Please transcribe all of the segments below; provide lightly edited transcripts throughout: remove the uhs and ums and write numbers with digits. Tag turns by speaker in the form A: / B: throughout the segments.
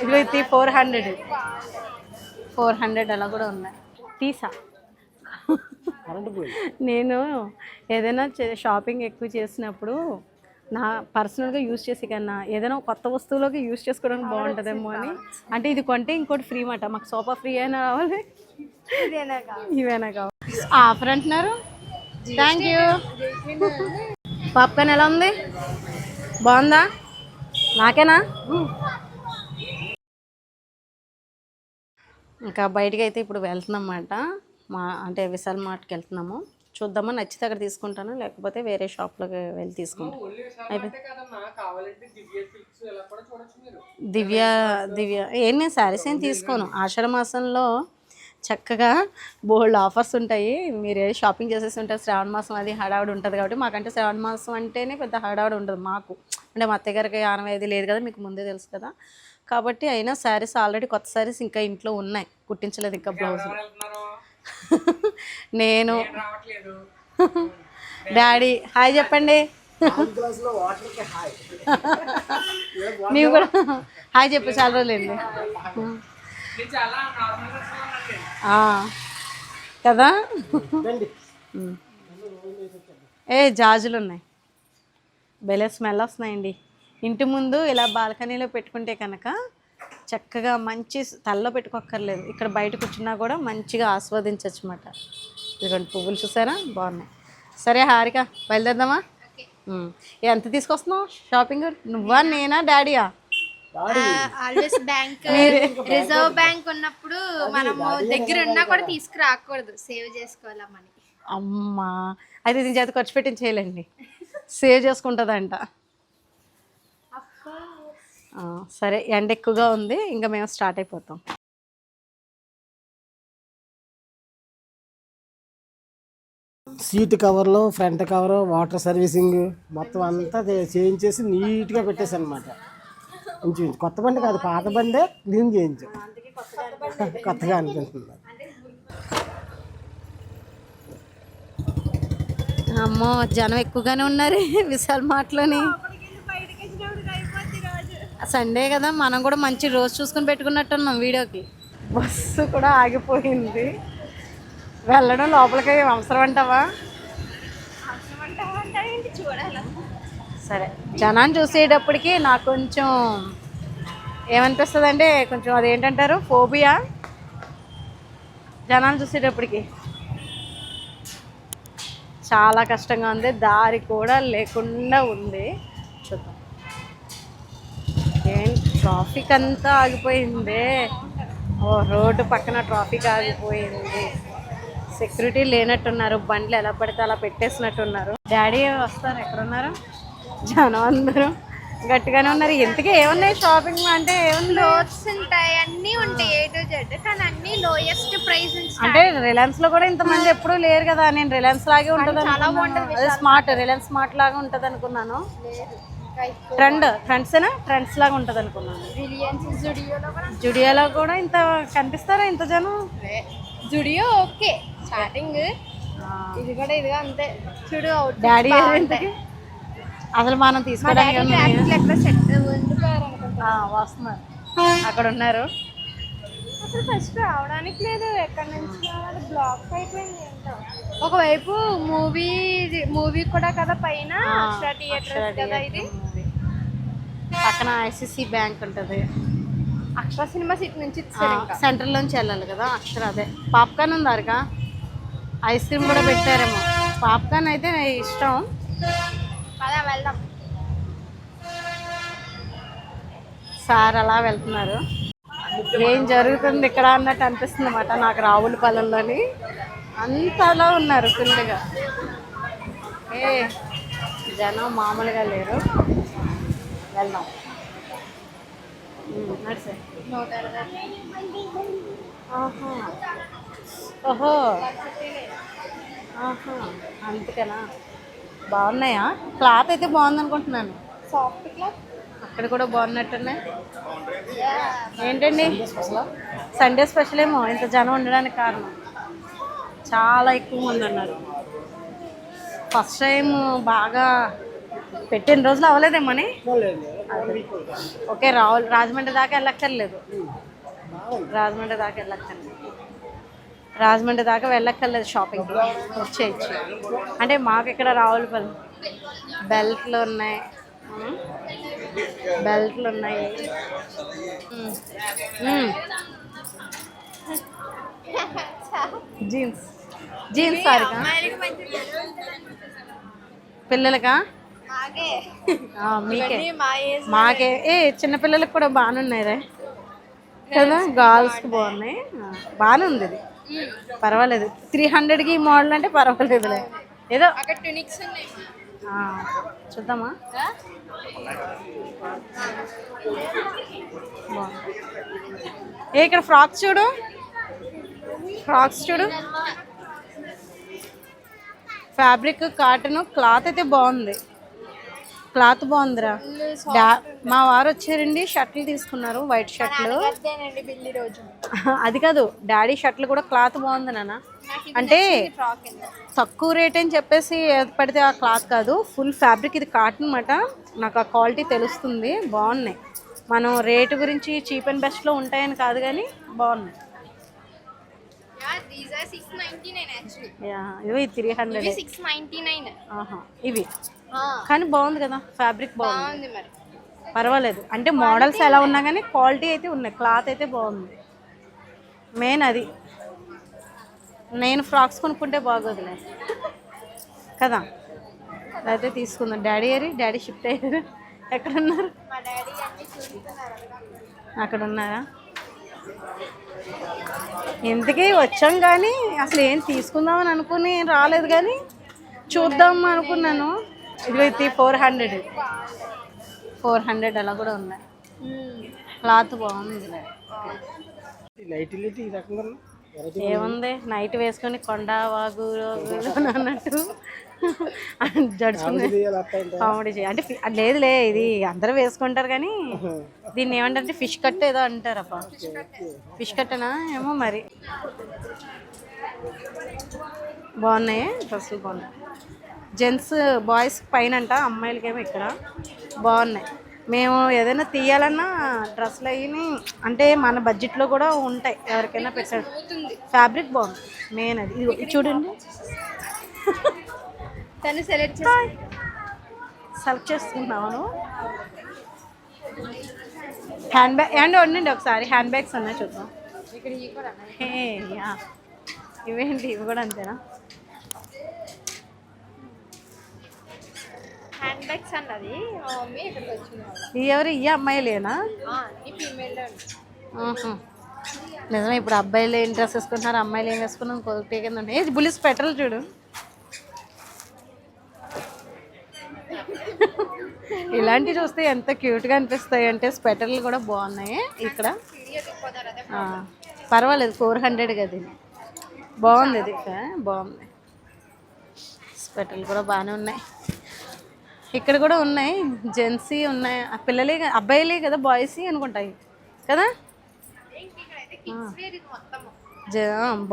A: ఇది 400 అలా కూడా ఉన్నాయి. తీసా నేను ఏదైనా షాపింగ్ ఎక్కువ చేసినప్పుడు నా పర్సనల్గా యూజ్ చేసి కన్నా ఏదైనా కొత్త వస్తువులోకి యూజ్ చేసుకోవడానికి బాగుంటుందేమో అని. అంటే ఇది కొంటే ఇంకోటి ఫ్రీ మాట. మాకు సోఫా ఫ్రీ అయినా రావాలి, ఇవేనా కావాలి. ఆఫర్ అంటున్నారు. Thank you. పాప్కార్న్ ఎలా ఉంది? బాగుందా? నాకేనా? ఇంకా బయటికి అయితే ఇప్పుడు వెళ్తున్నామన్నమాట. అంటే విశాల్ మార్ట్కి వెళ్తున్నాము. చూద్దామా, నచ్చితే అక్కడ తీసుకుంటాను, లేకపోతే వేరే షాప్లోకి వెళ్ళి తీసుకుంటాను. దివ్య నేను శారీస్ ఏం తీసుకోను. ఆషాఢ మాసంలో చక్కగా బోల్డ్ ఆఫర్స్ ఉంటాయి. మీరు షాపింగ్ చేసేసి ఉంటారు. శ్రావణ మాసం అది హడావుడి ఉంటుంది కాబట్టి, మాకంటే శ్రావణ మాసం అంటేనే పెద్ద హడావుడి ఉంటుంది మాకు. అంటే మా అత్తగారికి ఆనవాయితీ లేదు కదా, మీకు ముందే తెలుసు కదా. కాబట్టి అయినా శారీస్ ఆల్రెడీ కొత్త శారీస్ ఇంకా ఇంట్లో ఉన్నాయి, కుట్టించలేదు ఇంకా బ్లౌజ్. నేను డాడీ హాయ్ చెప్పండి. నీవు కూడా హాయ్ చెప్పు, చాలా రోజులైంది కదా. జాజులు ఉన్నాయి, భలే స్మెల్ వస్తున్నాయండి. ఇంటి ముందు ఇలా బాల్కనీలో పెట్టుకుంటే కనుక చక్కగా మంచి తలలో పెట్టుకోక్కర్లేదు, ఇక్కడ బయట కూర్చున్నా కూడా మంచిగా ఆస్వాదించవచ్చు అన్నమాట. ఇదిగోండి పువ్వులు చూసారా, బాగున్నాయి. సరే హారిక బయలుదేరదామా? ఎంత తీసుకొస్తున్నావు షాపింగ్? నువ్వా, నేనా, డాడీయా?
B: ఆల్వేస్ బ్యాంక్ రిజర్వ్ బ్యాంక్ ఉన్నప్పుడు మనము దగ్గర ఉన్నా కూడా తీసుకురాకూడదు, సేవ్ చేసుకోవాలి మనీ.
A: అమ్మా అయితే దీని చేత ఖర్చు పెట్టించి చేయలేండి, సేవ్ చేసుకుంటుందంట. సరే ఎండ ఎక్కువగా ఉంది, ఇంకా మేము స్టార్ట్ అయిపోతాం.
C: సీట్ కవర్లో ఫ్రంట్ కవర్ వాటర్ సర్వీసింగ్ మొత్తం అంతా చేయించేసి నీట్గా పెట్టేసాను అనమాట. కొంచెం కొత్త బండి కాదు, పాత బండే క్లీన్ చేయించు, కొత్తగా అనిపిస్తుంది.
A: అమ్మో జనం ఎక్కువగానే ఉన్నారు విశాల్ మార్ట్లోని. సండే కదా, మనం కూడా మంచి రోజు చూసుకుని పెట్టుకున్నట్టున్నాం వీడియోకి. బస్సు కూడా ఆగిపోయింది. వెళ్ళడం లోపలికి అవసరం అంటావా? సరే, జనాన్ని చూసేటప్పటికి నాకు కొంచెం ఏమనిపిస్తుంది అంటే, కొంచెం అదేంటంటారు, ఫోబియా. జనాన్ని చూసేటప్పటికి చాలా కష్టంగా ఉంది, దారి కూడా లేకుండా ఉంది. చూద్దాం. ట్రాఫిక్ అంతా ఆగిపోయింది. రోడ్డు పక్కన ట్రాఫిక్ ఆగిపోయింది. సెక్యూరిటీ లేనట్టున్నారు, బండ్లు ఎలా పడితే అలా పెట్టేసినట్టున్నారు. డాడీ వస్తారు, ఎక్కడున్నారు? జనం అందరూ గట్టిగానే ఉన్నారు. ఇంతకీ ఏమున్నాయి షాపింగ్ అంటే?
B: క్లోత్స్ ఉంటాయి, అన్నీ ఉంటాయి A to Z, కానీ అన్ని లోయెస్ట్ ప్రైస్.
A: అంటే రిలయన్స్ లో కూడా ఇంతమంది ఎప్పుడూ లేరు కదా. నేను రిలయన్స్ లాగే ఉంటుంది, స్మార్ట్ రిలయన్స్ స్మార్ట్ లాగా ఉంటుంది అనుకున్నాను. ట్రెండ్స్ లాగా ఉంటుంది అనుకున్నాను. జుడియోలో కూడా ఇంత కనిపిస్తారా ఇంత జనం?
B: జుడియో ఓకే స్టార్టింగ్, ఇది కూడా ఇదిగా అంతే. చూడు
A: డాడీ అసలు మనం తీసుకోవడానికి వస్తున్నారు, అక్కడ ఉన్నారు.
B: అసలు ఫస్ట్ రావడానికి లేదు, ఎక్కడి నుంచి రావాలి, బ్లాక్ అయిపోయింది. ఒకవైపు మూవీ కూడా కదా, పైన అక్షర థియేటర్ కదా, ఇది
A: పక్కన ICC బ్యాంక్ ఉంటుంది.
B: అక్షర సినిమా సీట్ నుంచి
A: సెంటర్ లోంచి వెళ్ళాలి కదా అక్షర. అదే పాప్కార్న్ ఉంది అరగా, ఐస్ క్రీమ్ కూడా పెట్టారేమో. పాప్కార్న్ అయితే ఇష్టం.
B: వెళ్దాం.
A: సార్ అలా వెళ్తున్నారు. ఏం జరుగుతుంది ఇక్కడ అన్నట్టు అనిపిస్తుంది అన్నమాట నాకు. రావులపాలెంలోని అంతలా ఉన్నారు ఫుల్గా. జనం మామూలుగా లేరు. వెళ్దాం. నడిసే. ఓహో అందుకేనా? బాగున్నాయా? క్లాత్ అయితే బాగుంది అనుకుంటున్నాను.
B: సాఫ్ట్ క్లాత్
A: అక్కడ కూడా బాగున్నట్టున్నాయి. ఏంటండి సండే స్పెషల్ ఏమో ఇంత జనం ఉండడానికి కారణం. చాలా ఎక్కువ మంది అన్నారు. ఫస్ట్ టైం బాగా పెట్టిన రోజులు అవ్వలేదేమోని.
C: లేదు.
A: ఓకే, రాజమండ్రి దాకా వెళ్ళక్కర్లేదు. రాజమండ్రి దాకా వెళ్ళక్కర్లేదు. రాజమండ్రి దాకా వెళ్ళక్కర్లేదు షాపింగ్కి, వచ్చేయచ్చు. అంటే మాకు ఇక్కడ రావులపల్లి బెల్ట్లు ఉన్నాయి. బెల్ట్లు ఉన్నాయి. జీన్స్ జీన్స్ సారీగా పిల్లలకా? మీకే మాకే చిన్నపిల్లలకి కూడా బాగానే ఉన్నాయి రే కదా, గర్ల్స్కి బాగున్నాయి. బాగానే ఉంది ఇది, పర్వాలేదు. 300కి మోడల్ అంటే పర్వాలేదులే. ఏదో చూద్దామా? ఇక్కడ ఫ్రాక్స్ చూడు, ఫ్రాక్స్ చూడు. ఫ్యాబ్రిక్ కాటన్ క్లాత్ అయితే బాగుంది, క్లాత్ బాగుందిరా. మా వారు వచ్చారండి, షర్ట్లు తీసుకున్నారు, వైట్ షర్ట్లు. అది కాదు, డాడీ షర్ట్లు కూడా క్లాత్ బాగుంది నాన్న. అంటే తక్కువ రేట్ అని చెప్పేసి ఏది పడితే ఆ క్లాత్ కాదు, ఫుల్ ఫ్యాబ్రిక్. ఇది కాటన్ అన్నమాట. నాకు ఆ క్వాలిటీ తెలుస్తుంది. బాగున్నాయి. మనం రేటు గురించి చీప్ అండ్ బెస్ట్లో ఉంటాయని కాదు కానీ బాగున్నాయి. ఇవి 300 ఇవి, కానీ బాగుంది కదా ఫ్యాబ్రిక్, బాగుంది పర్వాలేదు. అంటే మోడల్స్ ఎలా ఉన్నా కానీ క్వాలిటీ అయితే ఉన్నాయి, క్లాత్ అయితే బాగుంది. మెయిన్ అది. నేను ఫ్రాక్స్ కొనుక్కుంటే బాగోదులే కదా, అయితే తీసుకుందాం. డాడీ డాడీ షిఫ్ట్ అయ్యారు. ఎక్కడ ఉన్నారు? అక్కడ ఉన్నారా? ఇంతకీ వచ్చాం కానీ అసలు ఏం తీసుకుందామని అనుకుని రాలేదు, కానీ చూద్దాం అనుకున్నాను. ఇది 400 అలా కూడా ఉన్నాయి. క్లాత్ బాగుంది. ఏముంది, నైట్ వేసుకొని కొండ వాగు అన్నట్టు జడుచుకుని కామెడీ చేయాలి అంటే. లేదులే, ఇది అందరూ వేసుకుంటారు కానీ దీన్ని ఏమంటారంటే ఫిష్ కట్ ఏదో అంటారప్ప. ఫిష్ కట్టనా ఏమో మరి. బాగున్నాయి డ్రెస్సులు, బాగున్నాయి. జెంట్స్ బాయ్స్ పైన అంట, అమ్మాయిలకేమో ఇక్కడ. బాగున్నాయి. మేము ఏదైనా తీయాలన్నా డ్రెస్సులు అయ్యి అంటే మన బడ్జెట్లో కూడా ఉంటాయి, ఎవరికైనా పెట్టాడు. ఫ్యాబ్రిక్ బాగుంది మెయిన్ అది. ఇది చూడండి,
B: తను సెలెక్ట్
A: చేసుకున్నాను. హ్యాండ్ బ్యాగ్ అండ్ ఉండండి ఒకసారి, హ్యాండ్ బ్యాగ్స్ ఉన్నాయి చూద్దాం. ఇవేంటి, ఇవి కూడా అంతేనా?
B: హ్యాండ్ బ్యాగ్స్ అన్నది మమ్మీ ఇక్కడికి వచ్చింది.
A: ఎవరు ఈ అమ్మాయిలేనా? నిజమే, ఇప్పుడు అబ్బాయిలు ఏం డ్రెస్ వేసుకుంటున్నారు, అమ్మాయిలు ఏం వేసుకున్నాం కొద్దిగా కింద ఉంటాయి. బుల్లిస్ పెట్రోల్ చూడు, ఇలాంటివి చూస్తే ఎంత క్యూట్గా అనిపిస్తాయి అంటే. స్వెటర్లు కూడా బాగున్నాయి ఇక్కడ. పర్వాలేదు, 400 కదా ఇది. బాగుంది ఇది, బాగుంది. స్వెటర్లు కూడా బాగానే ఉన్నాయి. ఇక్కడ కూడా ఉన్నాయి, జెంట్స్ ఉన్నాయి. పిల్లలే, అబ్బాయిలే కదా, బాయ్స్ అనుకుంటాయి కదా.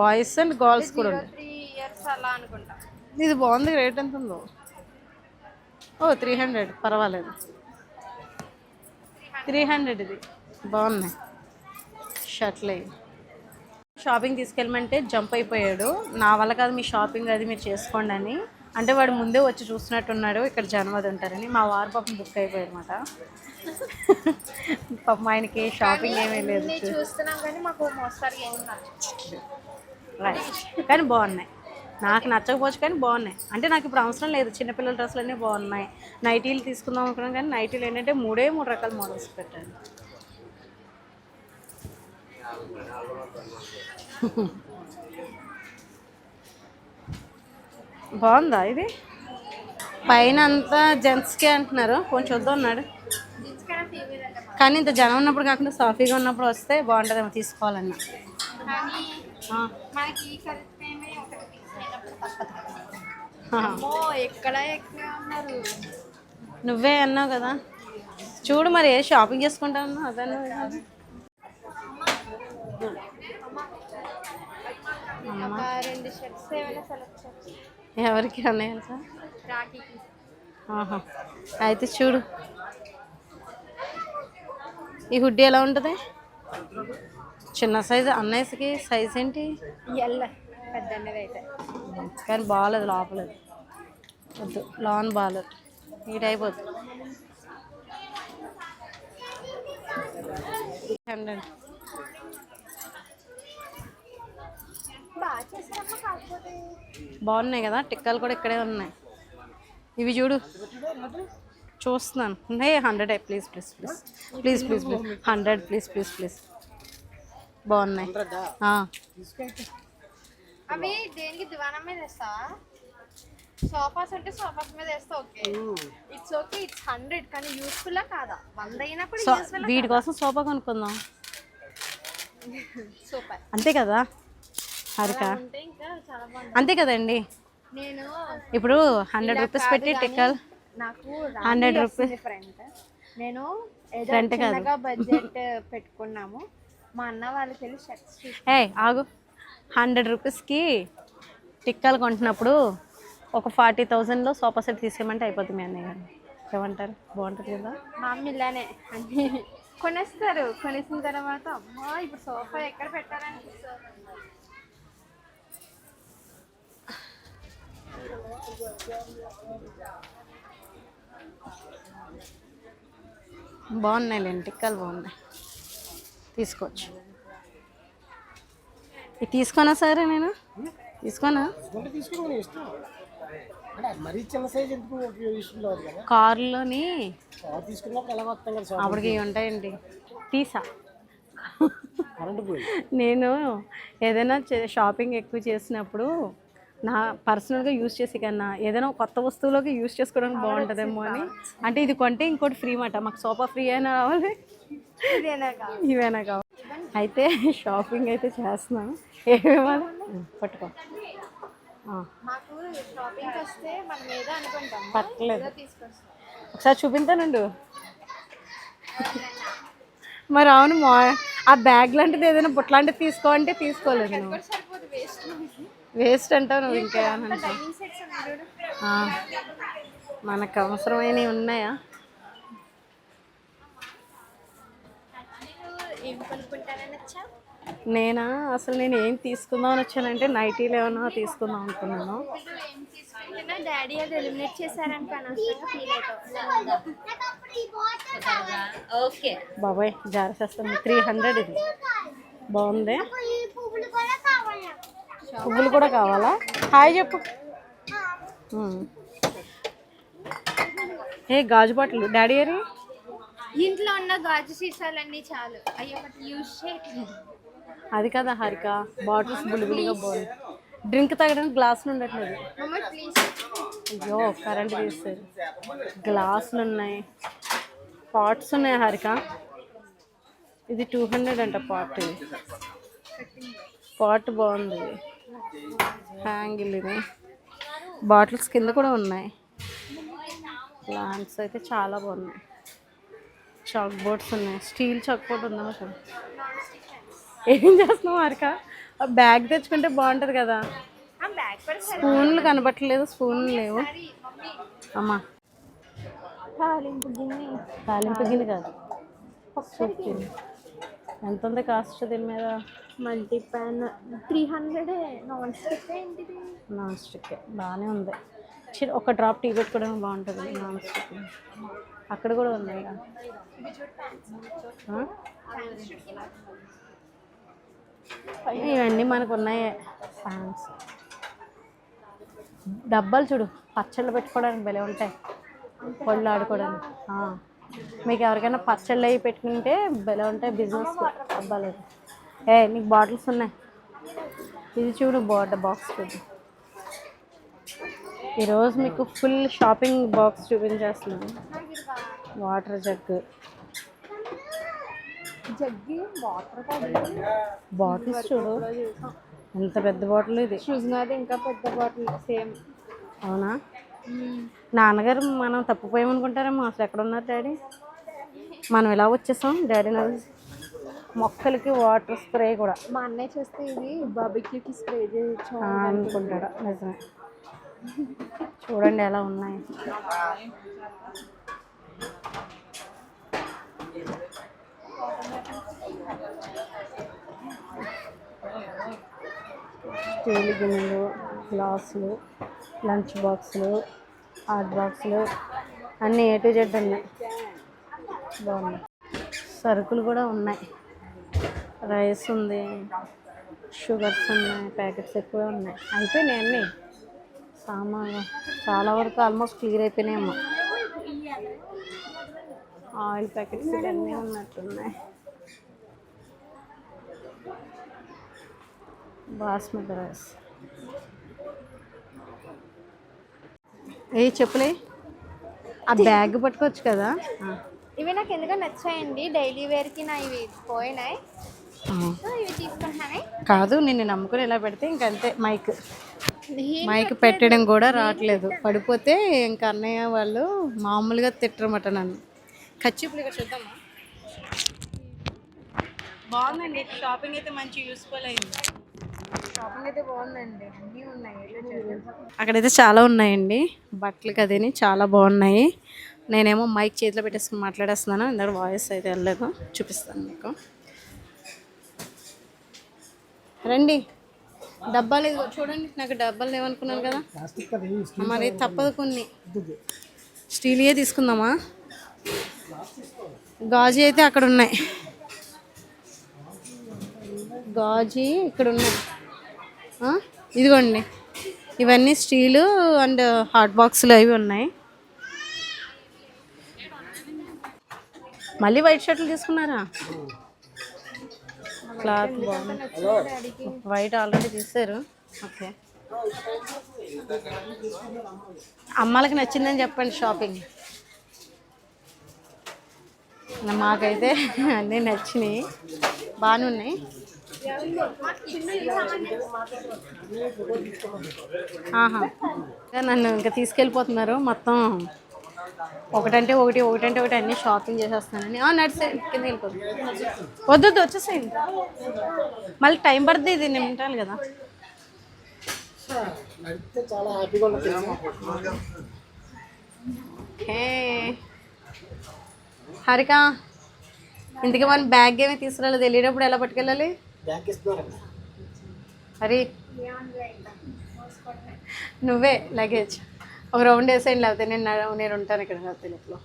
A: బాయ్స్ అండ్ గర్ల్స్ కూడా ఉన్నాయి. ఇది బాగుంది. రేట్ ఎంత ఉందో? 300. పర్వాలేదు, 300 ఇది. బాగున్నాయి షర్ట్లు. షాపింగ్ తీసుకెళ్ళమంటే జంప్ అయిపోయాడు. నా వల్ల కాదు మీ షాపింగ్, అది మీరు చేసుకోండి అని. అంటే వాడు ముందే వచ్చి చూసినట్టున్నాడు ఇక్కడ జనం అది ఉంటారని. మా వారు పాపం బుక్ అయిపోయారు అన్నమాట. పాపం ఆయనకి షాపింగ్ ఏమీ లేదు.
B: చూస్తున్నాం కానీ మాకు మోస్తారు
A: రైట్, కానీ బాగున్నాయి. నాకు నచ్చకపోవచ్చు కానీ బాగున్నాయి. అంటే నాకు ఇప్పుడు అవసరం లేదు, చిన్నపిల్లల డ్రెస్సులు అన్నీ బాగున్నాయి. నైటీలు తీసుకుందాం అనుకున్నాం కానీ నైటీలు ఏంటంటే 3 రకాల మోడల్స్ పెట్టాను. బాగుందా ఇది? పైన అంతా జెంట్స్కే అంటున్నారు, కొంచెం వద్దు అన్నాడు. కానీ ఇంత జనం ఉన్నప్పుడు కాకుండా సాఫీగా ఉన్నప్పుడు వస్తే బాగుంటుందేమో తీసుకోవాలన్నా. నువ్వే అన్నావు కదా, చూడు మరి ఏ షాపింగ్ చేసుకుంటా అన్నా అదన్నా. ఎవరికి అన్నాయి సార్? ఆహా. అయితే చూడు ఈ హుడ్డీ ఎలా ఉంటుంది? చిన్న సైజు అన్నయ్యకి సైజ్ ఏంటి?
B: ఎల్ల పెద్ద అన్నది అయితే
A: కానీ బాగాలేదు లోపలేదు, వద్దు లోన్ బాగాలేదు, నీట్ అయిపోద్ది. 300.
B: బాగా చేశారమ్మా. కాకపోతే
A: బాగున్నాయి కదా, టిక్కాలు కూడా ఇక్కడే ఉన్నాయి. ఇవి చూడు చూస్తున్నాను. 100 please please please please please please 100 please please please. బాగున్నాయి.
B: అవి దేనికి దివాణం మీద వేస్తావా? సోఫాస్ అంటే సోఫాస్ మీద వేస్తా. Okay it's okay, it's 100. కానీ యూస్ఫుల్ కాదా? 100 అయినా కూడా యూస్ఫుల్.
A: వీటి కోసం సోఫా కొనుక్కుందాం.
B: సూపర్.
A: అంతే కదా హారిక?
B: అంటే ఇంకా చాలా బాగుంది.
A: అంతే కదండి.
B: నేను
A: ఇప్పుడు 100 రూపీస్ పెట్టి టిక్కల్,
B: నాకు
A: 100 రూపీస్
B: ఫ్రెండ్. నేను ఏదో చిన్నగా బడ్జెట్ పెట్టుకున్నాము. మా అన్న వాళ్ళకి వెళ్ళి షర్ట్స్
A: ఆగు. 100 రూపీస్కి టిక్కాలు కొంటున్నప్పుడు ఒక 40,000లో సోఫా సెట్ తీసేయమంటే అయిపోతుంది. మీ అన్నయ్య గారు ఏమంటారు? బాగుంటుంది కదా.
B: మా అమ్మ ఇలానే అన్ని కొనేస్తారు. కొనేసిన తర్వాత అమ్మా ఇప్పుడు సోఫా ఎక్కడ పెట్టాలనిపిస్తుంది.
A: బాగున్నాయి టిక్కాలు, బాగున్నాయి, తీసుకోవచ్చు. ఇది తీసుకోనా సరే? నేను తీసుకోనా?
C: మరీ చిన్న సైజ్ ఎందుకు ఉపయోగిస్తుందో కదా.
A: కారులోని
C: తీసుకున్నప్పుడు ఎలా వస్తాం కదా,
A: అప్పటికి ఉంటాయండి. తీసా
C: కరెంట్ పోయి.
A: నేను ఏదైనా షాపింగ్ ఎక్కువ చేసినప్పుడు నా పర్సనల్గా యూజ్ చేసి కన్నా ఏదైనా కొత్త వస్తువులోకి యూజ్ చేసుకోవడానికి బాగుంటుందేమో అని. అంటే ఇది కొంటే ఇంకోటి ఫ్రీ మాట. మాకు సోఫా ఫ్రీ అయినా రావాలి, ఇవేనా కావాలి. అయితే షాపింగ్ అయితే చేస్తున్నాను. ఏమేమో పట్టుకో.
B: మాకు షాపింగ్ వస్తే మనం ఏదో అనుకుంటాం,
A: పట్టలేదు.
B: తీసుకొస్తాం.
A: ఒకసారి చూపించానండు. మరి అవును, ఆ బ్యాగ్ లాంటిది ఏదైనా బుట్లాంటిది తీసుకో అంటే తీసుకోలేదు. నువ్వు
B: సరిపోదు, వేస్ట్.
A: వేస్ట్ అంటావు నువ్వు. ఇంకేమన్నా
B: డైనింగ్ సెట్స్ ఉన్నాయి.
A: మనకు అవసరమైనవి ఉన్నాయా?
B: ఏం కొనుక్కుంటానని వచ్చా?
A: నేనా అసలు నేను ఏం తీసుకుందాం అని వచ్చానంటే నైటీలు ఏమన్నా తీసుకుందాం అనుకున్నాను.
B: ఏం తీసుకుంటున్నా డాడీ అది ఎలిమినేట్ చేశారని అనవసరంగా ఫీల్ అవుతాం. ఓకే
A: బాబాయ్ జారసేస్తాను. 300 ఇది బాగుంది. పువ్వులు కూడా కావాలా? హాయ్ చెప్పు. ఏ గాజు బాటిల్ డాడీ అరి
B: ఇంట్లో ఉన్న గాజు సీసాలన్నీ చాలు. అయ్యో ఒకటి యూజ్ చేయట్లేదు.
A: అది కదా హారిక, బాటిల్స్ బుల్లిబుల్లిగా బాగుంది. డ్రింక్ తాగడానికి గ్లాసులు ఉండట్లేదు.
B: ప్లీజ్.
A: అయ్యో కరెంట్ తీస్తారు. గ్లాసులు ఉన్నాయి, పాట్స్ ఉన్నాయి హారిక. ఇది 200 అంట పాట్. ఇది పాట్ బాగుంది. హ్యాంగిల్ ఇది. బాటిల్స్ కింద కూడా ఉన్నాయి. ప్లాంట్స్ అయితే చాలా బాగున్నాయి. చాక్ బోర్డ్స్ ఉన్నాయి. స్టీల్ చాక్ బోర్డ్ ఉందా అసలు? ఏం చేస్తున్నావు హారిక? బ్యాగ్ తెచ్చుకుంటే బాగుంటుంది కదా. స్పూన్లు కనబట్టలేదు, స్పూన్లు లేవు. అమ్మా
B: తాలింపు గిన్నె.
A: తాలింపు గిన్నె కాదు, సూప్ గిన్నె. ఎంత ఉంది కాస్ట్ దీని మీద?
B: Multi pan 300. నాన్ స్టిక్ ఏంటిది?
A: నాన్ స్టిక్ బాగానే ఉంది. ఒక డ్రాప్ టీ పెట్టుకోవడానికి బాగుంటుంది నాన్ స్టిక్. అక్కడ కూడా ఉన్నాయి. ఇవన్నీ మనకు ఉన్నాయి. ఫ్యాన్స్, డబ్బాలు చూడు, పచ్చళ్ళు పెట్టుకోవడానికి భలే ఉంటాయి. పళ్ళు ఆడుకోవడానికి. మీకు ఎవరికైనా పచ్చళ్ళు అవి పెట్టుకుంటే భలే ఉంటాయి. బిజినెస్ డబ్బాలు. నీకు బాటిల్స్ ఉన్నాయి. ఇది చూడు, బాక్స్ చూడు. ఈరోజు మీకు ఫుల్ షాపింగ్ బాక్స్ చూపించేస్తున్నాను. వాటర్ జగ్గు, బాటిల్స్ చూడు ఎంత పెద్ద బాటిల్. ఇది
B: చూసినది ఇంకా పెద్ద బాటిల్ సేమ్.
A: అవునా? నాన్నగారు మనం తప్పిపోయామనుకుంటారేమో. అసలు ఎక్కడ ఉన్నారు డాడీ? మనం ఇలా వచ్చేసాం. డాడీ మొక్కలకి వాటర్ స్ప్రే కూడా.
B: మా అన్నయ్య చేస్తే ఇది బార్బిక్యూకి స్ప్రే చేయొచ్చు
A: అనుకుంటాడు. నిజమే. చూడండి ఎలా ఉన్నాయి. స్టీల్ గిన్నెలు, గ్లాసులు, లంచ్ బాక్సులు, హాట్ బాక్సులు అన్నీ A to Z ఉన్నాయి. బాగున్నాయి. సరుకులు కూడా ఉన్నాయి. రైస్ ఉంది, షుగర్స్ ఉన్నాయి, ప్యాకెట్స్ ఎక్కువ ఉన్నాయి. అయిపోయినాయి అన్నీ సామాన్లు చాలా వరకు ఆల్మోస్ట్ క్లియర్ అయిపోయినాయేమో. ఆయిల్ ప్యాకెట్స్ ఇవన్నీ ఉన్నట్టున్నాయి. బాస్మతి రైస్. ఏ చెప్పులే ఆ బ్యాగ్ పట్టుకోవచ్చు కదా.
B: ఇవి నాకు ఎందుకో నచ్చాయండి, డైలీ వేర్కి నా ఇవి పోయినాయి, సో ఇవి తీసుకుంటానే.
A: కాదు నిన్ను నమ్ముకుని ఇలా పెడితే ఇంకంతే. మైక్ పెట్టడం కూడా రావట్లేదు. పడిపోతే ఇంక అన్నయ్య వాళ్ళు మామూలుగా తిట్టరమాట నన్ను. ఖచ్చితంగా ఇక్కడ చూద్దామా. బాగుందండి షాపింగ్ అయితే మంచి యూస్ఫుల్ అయింది. షాపింగ్ అయితే బాగుందండి, అన్నీ ఉన్నాయి. అక్కడైతే చాలా ఉన్నాయండి బట్టలకి, అదేని చాలా బాగున్నాయి. నేనేమో మైక్ చేతిలో పెట్టేసుకుని మాట్లాడేస్తున్నాను, ఇందాక వాయిస్ అయితే వెళ్ళలేదు. చూపిస్తాను మీకు. రండి, డబ్బాలు ఇదిగో చూడండి. నాకు డబ్బాలు లేవనుకున్నాను కదా, మరి తప్పదు. కొన్ని స్టీలియే తీసుకుందామా. గాజు అయితే అక్కడ ఉన్నాయి, గాజు ఇక్కడ ఉన్నాయి. ఇదిగోండి ఇవన్నీ స్టీలు అండ్ హాట్ బాక్సులు అవి ఉన్నాయి. మళ్ళీ వైట్ షర్ట్లు తీసుకున్నారా? క్లాత్ బాగుంది. వైట్ ఆల్రెడీ తీసారు. ఓకే, అమ్మాలకి నచ్చిందని చెప్పండి షాపింగ్. మాకైతే అన్నీ నచ్చినాయి, బాగానే ఉన్నాయి. నన్ను ఇంకా తీసుకెళ్ళిపోతున్నారు మొత్తం. ఒకటంటే ఒకటి అన్నీ షాపింగ్ చేసేస్తానని. నడిసే కింద వెళ్ళిపోతుంది. వద్దు వచ్చేసేయండి, మళ్ళీ టైం పడుతుంది. ఇది నిమిటాలి కదా. హరిక, ఇందుకే మనం బ్యాగ్ ఏమి తీసుకురాలేదు. వెళ్ళేటప్పుడు ఎలా పట్టుకెళ్ళాలి? హరి నువ్వే లగేజ్ ఒక రౌండ్ వేసేయండి, లేకపోతే నేను ఉంటాను ఇక్కడ తెలుగులో.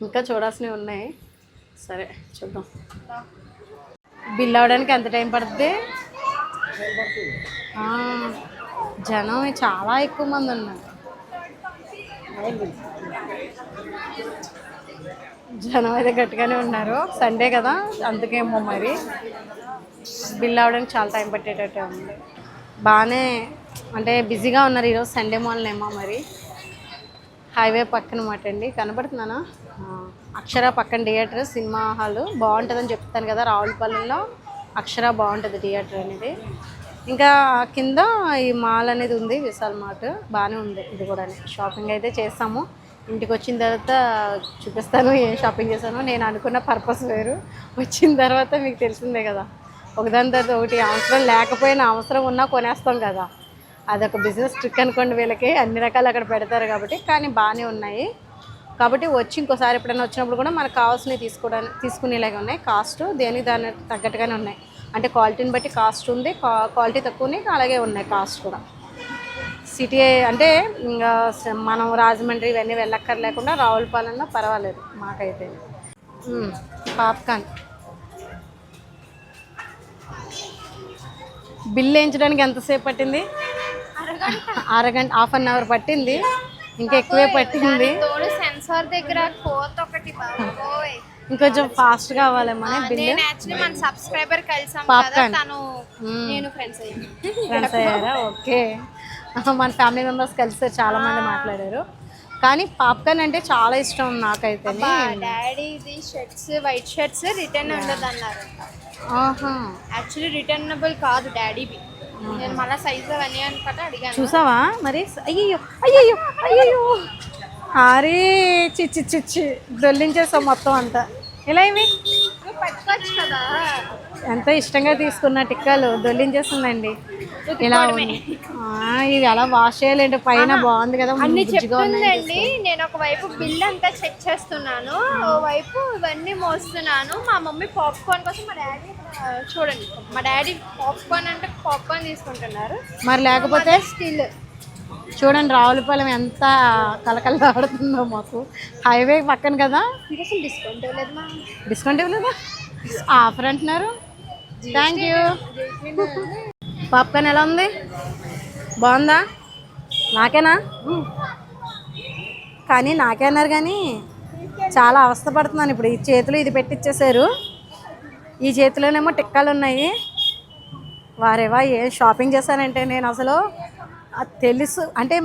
A: ఇంకా చూడాల్సినవి ఉన్నాయి. సరే చూద్దాం. బిల్ అవడానికి ఎంత టైం పడుతుంది? జనం చాలా ఎక్కువ మంది ఉన్నారు. జనం అయితే గట్టిగానే ఉన్నారు, సండే కదా అందుకేమో మరి. బిల్ అవడానికి చాలా టైం పట్టేటట్టే ఉంది. బాగానే అంటే బిజీగా ఉన్నారు ఈరోజు సండే మార్నింగ్ ఏమో మరి. హైవే పక్కన మాట అండి, కనబడుతున్నానా? అక్షర పక్కన థియేటర్, సినిమా హాల్ బాగుంటుందని చెప్తాను కదా. రావులపల్లిలో అక్షర బాగుంటుంది థియేటర్ అనేది. ఇంకా కింద ఈ మాల్ అనేది ఉంది, విశాల్ మార్ట్. బాగానే ఉంది ఇది కూడా. షాపింగ్ అయితే చేస్తాము. ఇంటికి వచ్చిన తర్వాత చూపిస్తాను ఏం షాపింగ్ చేశాను. నేను అనుకున్న పర్పస్ వేరు, వచ్చిన తర్వాత మీకు తెలిసిందే కదా. ఒకదాని తర్వాత ఒకటి అవసరం లేకపోయినా అవసరం ఉన్నా కొనేస్తాం కదా. అదొక బిజినెస్ ట్రిక్ అనుకోండి. వీళ్ళకి అన్ని రకాలు అక్కడ పెడతారు కాబట్టి. కానీ బాగానే ఉన్నాయి కాబట్టి వచ్చి ఇంకోసారి ఎప్పుడైనా వచ్చినప్పుడు కూడా మనకు కావాల్సినవి తీసుకునేలాగా ఉన్నాయి. కాస్ట్ దానికి తగ్గట్టుగానే ఉన్నాయి. అంటే క్వాలిటీని బట్టి కాస్ట్ ఉంది, క్వాలిటీ తక్కువనే అలాగే ఉన్నాయి కాస్ట్ కూడా. సిటీ అంటే ఇంకా మనం రాజమండ్రి ఇవన్నీ వెళ్ళక్కర్లేకుండా రావులపాలెంలో పర్వాలేదు మాకైతే. పాప్కార్న్ బిల్ వేయించడానికి ఎంతసేపు పట్టింది? అరగంట, హాఫ్ అన్ అవర్ పట్టింది. ఇంకా ఎక్కువే పట్టింది.
B: సెన్సార్ దగ్గర కోత ఒకటి
A: ఇంకొంచెం ఫాస్ట్ కావాలేమో బిల్లు.
B: మన సబ్స్క్రైబర్ కలిసాం కదా, తను నేను ఫ్రెండ్స్
A: అయ్యారా? ఓకే, మన ఫ్యామిలీ మెంబర్స్ కలిసి చాలా మంది మాట్లాడారు. కానీ పాప్కార్న్ అంటే చాలా ఇష్టం నాకైతే.
B: డాడీది షర్ట్స్, వైట్ షర్ట్స్ రిటర్న్ ఉండదు అన్నారు. యాక్చువల్లీ రిటర్నబుల్ కాదు డాడీవి. నేను మళ్ళీ సైజ్ అవన్నీ అనుకుంటా అడిగాను. చూసావా మరి? అయ్యో అయ్యో అయ్యో, అరే చిచ్చి చిచ్చి దొల్లించేస్తాం మొత్తం అంతా. ఇలా ఇవి పట్టుకోవచ్చు కదా.
A: ఎంతో ఇష్టంగా తీసుకున్న టిక్కాలు దొల్లించేస్తుందండి. ఇలా ఉంది ఇది అలా వాష్ చేయాలంటే పైన బాగుంది కదా
B: అన్ని
A: బుజ్జిగా ఉన్నాయి
B: చెప్తుందండి. నేను ఒక వైపు బిల్ అంతా చెక్ చేస్తున్నాను, ఓ వైపు ఇవన్నీ మోస్తున్నాను. మా మమ్మీ పాప్కార్న్ కోసం, మా డాడీ చూడండి, మా డాడీ పాప్కార్న్ అంటే పాప్కార్న్ తీసుకుంటున్నారు.
A: మరి లేకపోతే
B: స్టిల్
A: చూడండి రావులపాలెం ఎంత కలకలలాడుతుందో మాకు. హైవే పక్కన కదా.
B: అసలు డిస్కౌంట్ ఇవ్వలేదు మా.
A: డిస్కౌంట్ ఇవ్వలేదా? ఆఫర్ అంటున్నారు. Thank you. పాప్కార్న్ ఎలా ఉంది? బాగుందా? నాకేనా? కానీ నాకే అన్నారు కానీ చాలా అవస్థ పడుతున్నాను ఇప్పుడు. ఈ చేతిలో ఇది పెట్టిచ్చేసారు, ఈ చేతిలోనేమో టిక్కాలు ఉన్నాయి. వారేవా ఏ షాపింగ్ చేశానంటే నేను అసలు తెలుసు అంటే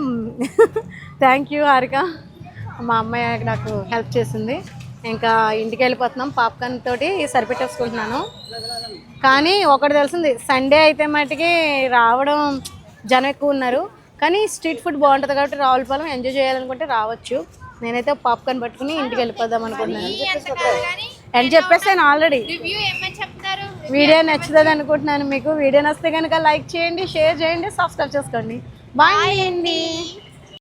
A: థ్యాంక్ యూ హారిక, మా అమ్మాయి నాకు హెల్ప్ చేసింది. ఇంకా ఇంటికి వెళ్ళిపోతున్నాం. పాప్కార్న్ తోటి సరిపెట్టేసుకుంటున్నాను. కానీ ఒకటి తెలిసింది, సండే అయితే మటుకి రావడం జనం ఎక్కువ ఉన్నారు. కానీ స్ట్రీట్ ఫుడ్ బాగుంటుంది కాబట్టి రావులపాలెం ఎంజాయ్ చేయాలనుకుంటే రావచ్చు. నేనైతే పాప్కార్న్ పట్టుకుని ఇంటికి వెళ్ళిపోదాం అనుకుంటున్నాను అని చెప్పేసాను ఆల్రెడీ.
B: రివ్యూ ఏమని చెప్తారు?
A: వీడియో నచ్చుతుంది అనుకుంటున్నాను మీకు. వీడియో నచ్చితే కనుక లైక్ చేయండి, షేర్ చేయండి, సబ్స్క్రైబ్ చేసుకోండి. బాయ్ అండి.